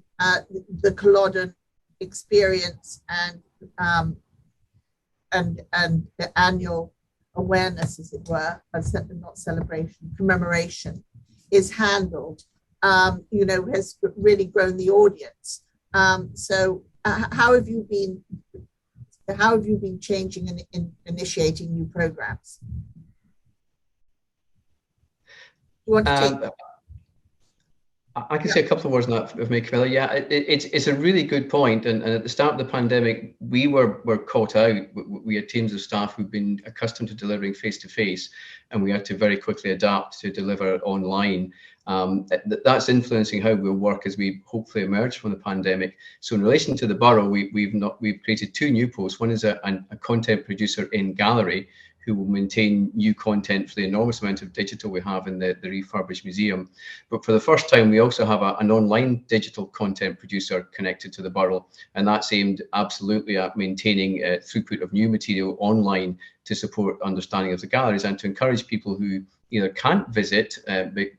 the Culloden experience and the annual awareness, as it were, not celebration, commemoration, is handled. Has really grown the audience. So how have you been changing and initiating new programs? You want to take that? I can say a couple of words on that of me, Camilla. Yeah, it's a really good point. And at the start of the pandemic, we were caught out. We had teams of staff who've been accustomed to delivering face-to-face, and we had to very quickly adapt to deliver online. That's influencing how we'll work as we hopefully emerge from the pandemic. So in relation to the borough, we've created 2 new posts. One is a content producer in gallery, who will maintain new content for the enormous amount of digital we have in the refurbished museum. But for the first time, we also have an online digital content producer connected to the borough, and that's aimed absolutely at maintaining throughput of new material online to support understanding of the galleries and to encourage people who either can't visit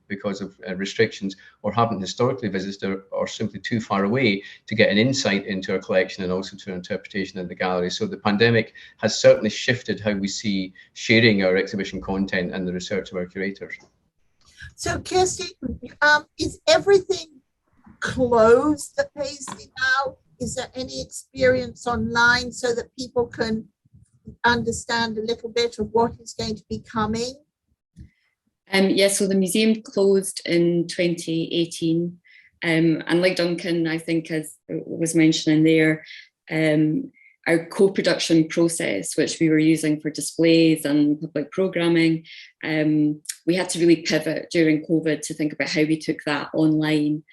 because of restrictions or haven't historically visited or simply too far away to get an insight into our collection and also to our interpretation in the gallery. So the pandemic has certainly shifted how we see sharing our exhibition content and the research of our curators. So Kirsty, is everything closed at Paisley now? Is there any experience online so that people can understand a little bit of what is going to be coming? Yes, so the museum closed in 2018, and like Duncan, I think, as was mentioning there, our co-production process, which we were using for displays and public programming, we had to really pivot during COVID to think about how we took that online.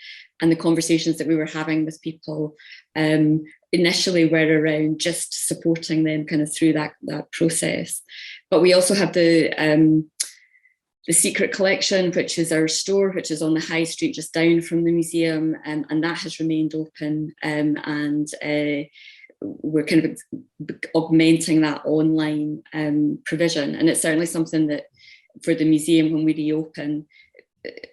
And the conversations that we were having with people initially were around just supporting them kind of through that process. But we also have the Secret Collection, which is our store, which is on the high street just down from the museum, and that has remained open, and we're kind of augmenting that online provision. And it's certainly something that for the museum, when we reopen,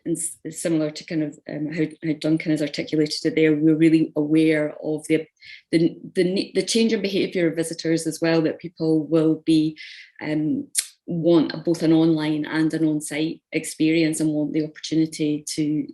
and similar to kind of how Duncan has articulated it there, we're really aware of the change in behaviour of visitors as well, that people will be want both an online and an on-site experience and want the opportunity to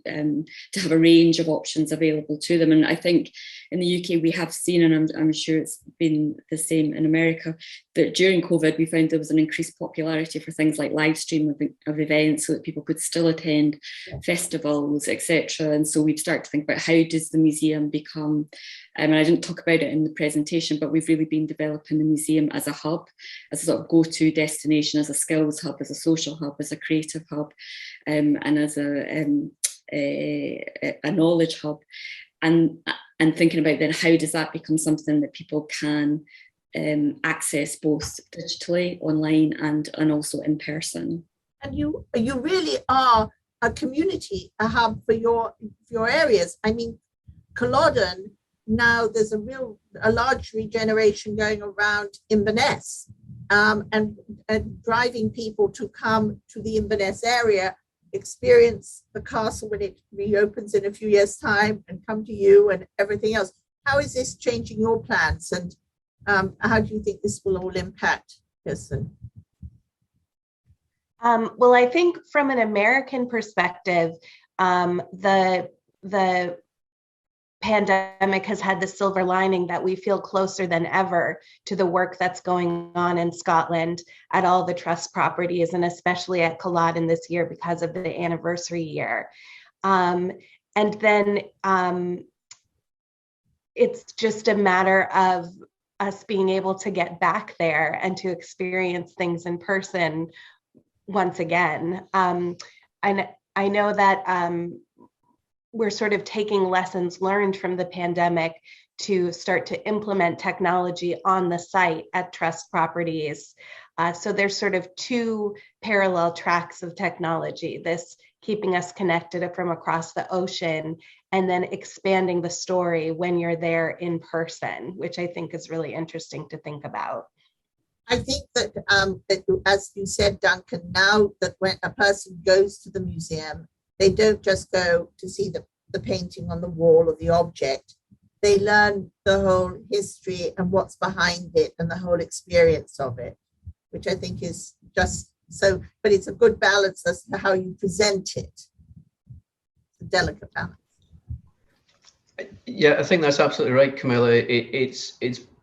have a range of options available to them. And I think in the UK we have seen, and I'm sure it's been the same in America, that during COVID we found there was an increased popularity for things like live stream of events so that people could still attend festivals, etc. And so we've started to think about how does the museum become, and I didn't talk about it in the presentation, but we've really been developing the museum as a hub, as a sort of go-to destination, as a skills hub, as a social hub, as a creative hub, and as a knowledge hub. And thinking about then how does that become something that people can access both digitally, online, and also in person. And you really are a community, a hub for your areas. I mean, Culloden now there's a large regeneration going around Inverness, and driving people to come to the Inverness area, experience the castle when it reopens in a few years' time, and come to you and everything else. How is this changing your plans, and how do you think this will all impact, Kirstin? Well, I think from an American perspective, the pandemic has had the silver lining that we feel closer than ever to the work that's going on in Scotland at all the trust properties, and especially at Culloden this year because of the anniversary year. And then it's just a matter of us being able to get back there and to experience things in person once again. And I know that we're sort of taking lessons learned from the pandemic to start to implement technology on the site at trust properties. So there's sort of two parallel tracks of technology, this keeping us connected from across the ocean, and then expanding the story when you're there in person, which I think is really interesting to think about. I think that, as you said, Duncan, now that when a person goes to the museum, they don't just go to see the painting on the wall or the object. They learn the whole history and what's behind it and the whole experience of it, which I think is just so, but it's a good balance as to how you present it. It's a delicate balance. Yeah, I think that's absolutely right, Camilla. It's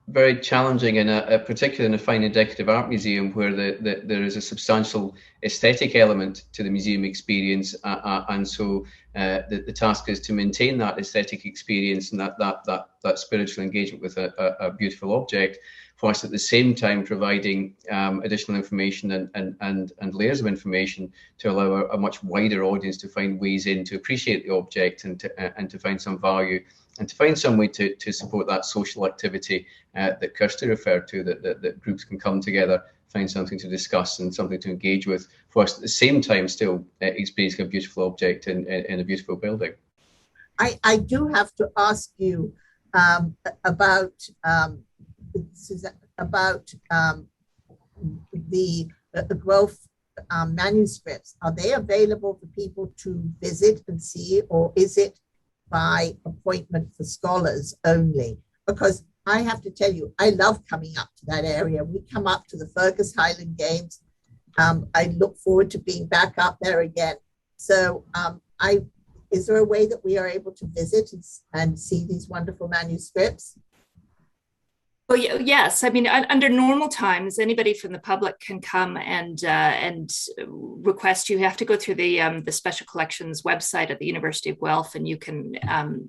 very challenging, particularly in a fine and decorative art museum, where there is a substantial aesthetic element to the museum experience, and so the task is to maintain that aesthetic experience and that spiritual engagement with a beautiful object, whilst at the same time providing additional information and layers of information to allow a much wider audience to find ways in to appreciate the object and to find some value and to find some way to support that social activity that Kirsty referred to, that groups can come together, find something to discuss and something to engage with, whilst at the same time still experiencing a beautiful object in a beautiful building. I do have to ask you about the Guelph manuscripts. Are they available for people to visit and see, or is it by appointment for scholars only? Because I have to tell you, I love coming up to that area. We come up to the Fergus Highland Games. I look forward to being back up there again. So is there a way that we are able to visit and see these wonderful manuscripts? Well, yes. I mean, under normal times, anybody from the public can come and request. You have to go through the Special Collections website at the University of Guelph, and you can,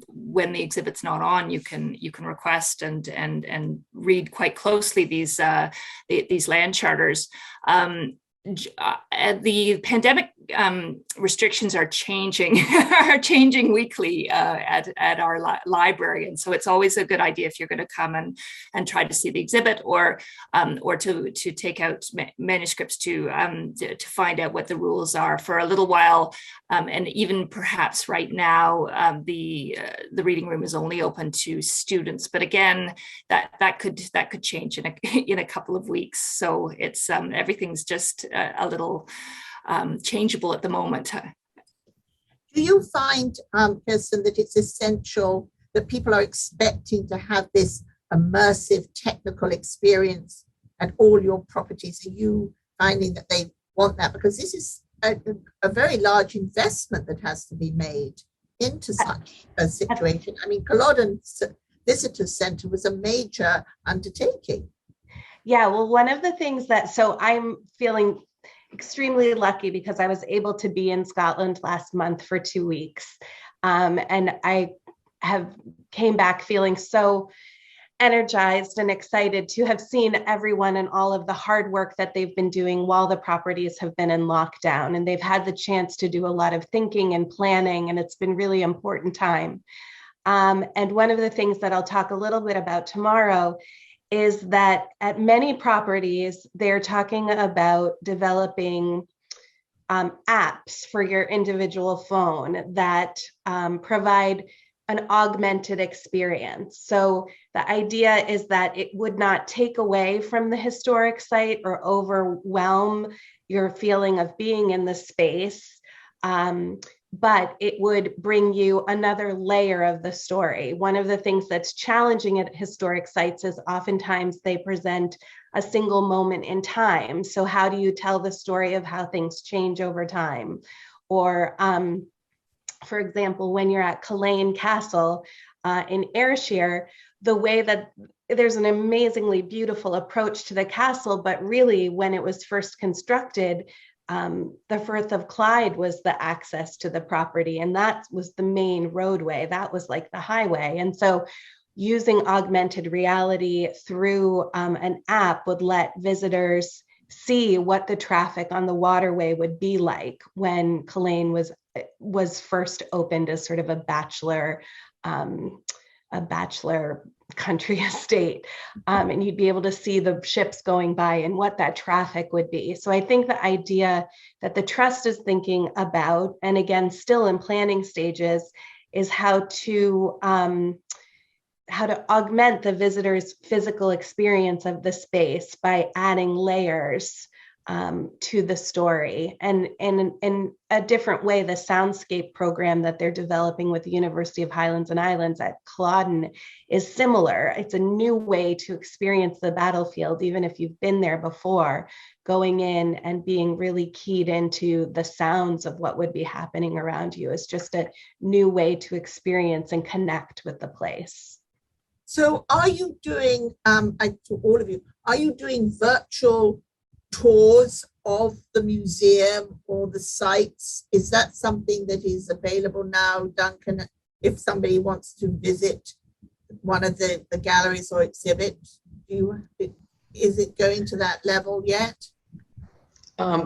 when the exhibit's not on, you can request and read quite closely these land charters. The pandemic restrictions are changing weekly at our library, and so it's always a good idea if you're going to come and try to see the exhibit, or to take out manuscripts to find out what the rules are for a little while, and even perhaps right now the reading room is only open to students, but again that could change in a couple of weeks. So it's everything's just a little changeable at the moment. Do you find, Kirstin, that it's essential that people are expecting to have this immersive technical experience at all your properties? Are you finding that they want that? Because this is a very large investment that has to be made into such a situation. I mean, Culloden Visitor Centre was a major undertaking. Yeah, well, one of the things so I'm feeling extremely lucky because I was able to be in Scotland last month for 2 weeks. And I came back feeling so energized and excited to have seen everyone and all of the hard work that they've been doing while the properties have been in lockdown. And they've had the chance to do a lot of thinking and planning, and it's been really important time. And one of the things that I'll talk a little bit about tomorrow is that at many properties, they're talking about developing apps for your individual phone that provide an augmented experience. So the idea is that it would not take away from the historic site or overwhelm your feeling of being in the space, but it would bring you another layer of the story. One of the things that's challenging at historic sites is oftentimes they present a single moment in time. So how do you tell the story of how things change over time? Or for example, when you're at Culloden Castle in Ayrshire, the way that there's an amazingly beautiful approach to the castle, but really when it was first constructed, the Firth of Clyde was the access to the property, and that was the main roadway. That was like the highway. And so using augmented reality through an app would let visitors see what the traffic on the waterway would be like when Culloden was first opened as sort of a bachelor country estate, and you'd be able to see the ships going by and what that traffic would be. So I think the idea that the trust is thinking about, and again still in planning stages, is how to augment the visitor's physical experience of the space by adding layers to the story. And in a different way, the soundscape program that they're developing with the University of Highlands and Islands at Culloden is similar. It's a new way to experience the battlefield, even if you've been there before, going in and being really keyed into the sounds of what would be happening around you. It's just a new way to experience and connect with the place. So are you doing, to all of you, are you doing virtual tours of the museum or the sites? Is that something that is available now, Duncan, if somebody wants to visit one of the galleries or exhibits? Is it going to that level yet?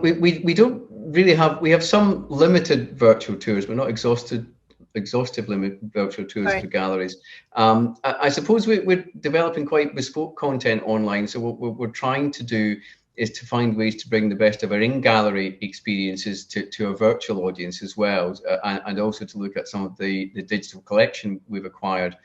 We don't really have, we have some limited virtual tours, but not exhaustive virtual tours for galleries. I suppose we're developing quite bespoke content online. So what we're trying to do is to find ways to bring the best of our in-gallery experiences to a virtual audience as well, and also to look at some of the digital collection we've acquired.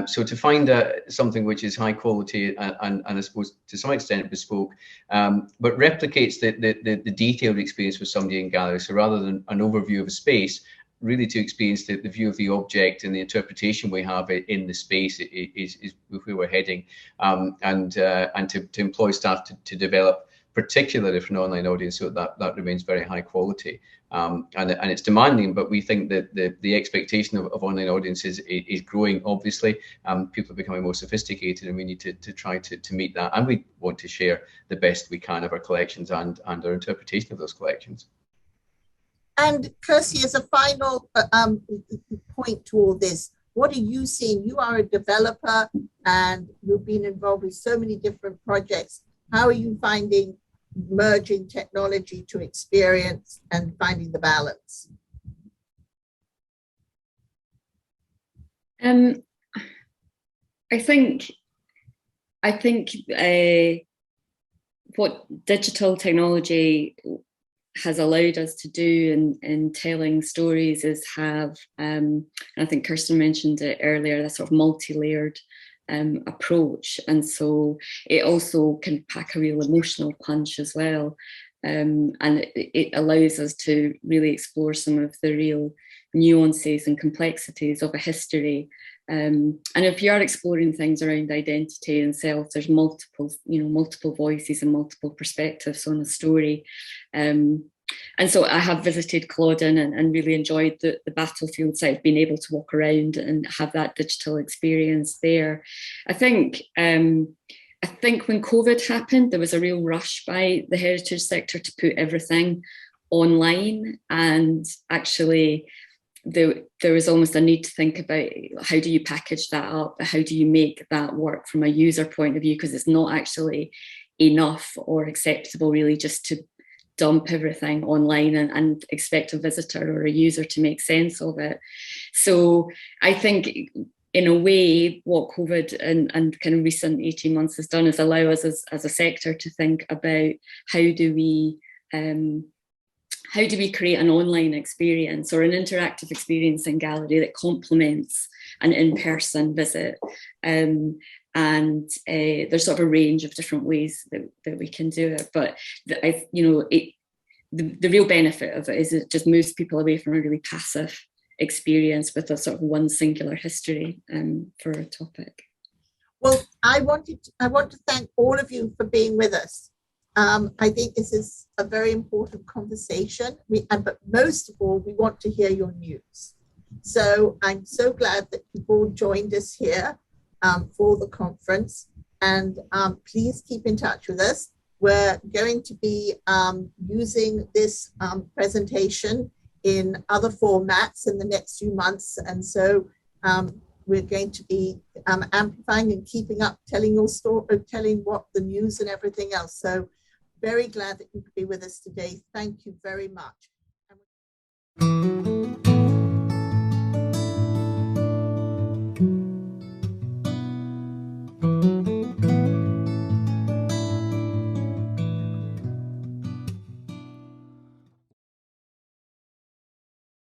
So to find something which is high quality and I suppose to some extent bespoke, but replicates the detailed experience with somebody in gallery. So rather than an overview of a space, really to experience the view of the object and the interpretation we have in the space is where we're heading, and to employ staff to develop particularly for an online audience so that remains very high quality. And it's demanding, but we think that the expectation of online audiences is growing, obviously. People are becoming more sophisticated and we need to try to meet that. And we want to share the best we can of our collections and our interpretation of those collections. And Kirsty, as a final point to all this, what are you seeing? You are a developer and you've been involved with so many different projects. How are you finding merging technology to experience and finding the balance? I think what digital technology has allowed us to do in telling stories is have, and I think Kirstin mentioned it earlier, that sort of multi-layered approach. And so it also can pack a real emotional punch as well. And it allows us to really explore some of the real nuances and complexities of a history. And if you are exploring things around identity and self, there's multiple voices and multiple perspectives on a story. And so I have visited Culloden and really enjoyed the battlefield site, being able to walk around and have that digital experience there. I think when COVID happened, there was a real rush by the heritage sector to put everything online, and actually there was almost a need to think about how do you package that up, how do you make that work from a user point of view, because it's not actually enough or acceptable really just to dump everything online and expect a visitor or a user to make sense of it. So I think in a way what COVID and kind of recent 18 months has done is allow us as a sector to think about how do we how do we create an online experience or an interactive experience in gallery that complements an in-person visit? And there's sort of a range of different ways that we can do it. But the real benefit of it is it just moves people away from a really passive experience with a sort of one singular history for a topic. Well, I want to thank all of you for being with us. I think this is a very important conversation. But most of all, we want to hear your news. So I'm so glad that you've all joined us here for the conference. And please keep in touch with us. We're going to be using this presentation in other formats in the next few months. And so we're going to be amplifying and keeping up, telling your story, telling what the news and everything else. So very glad that you could be with us today. Thank you very much.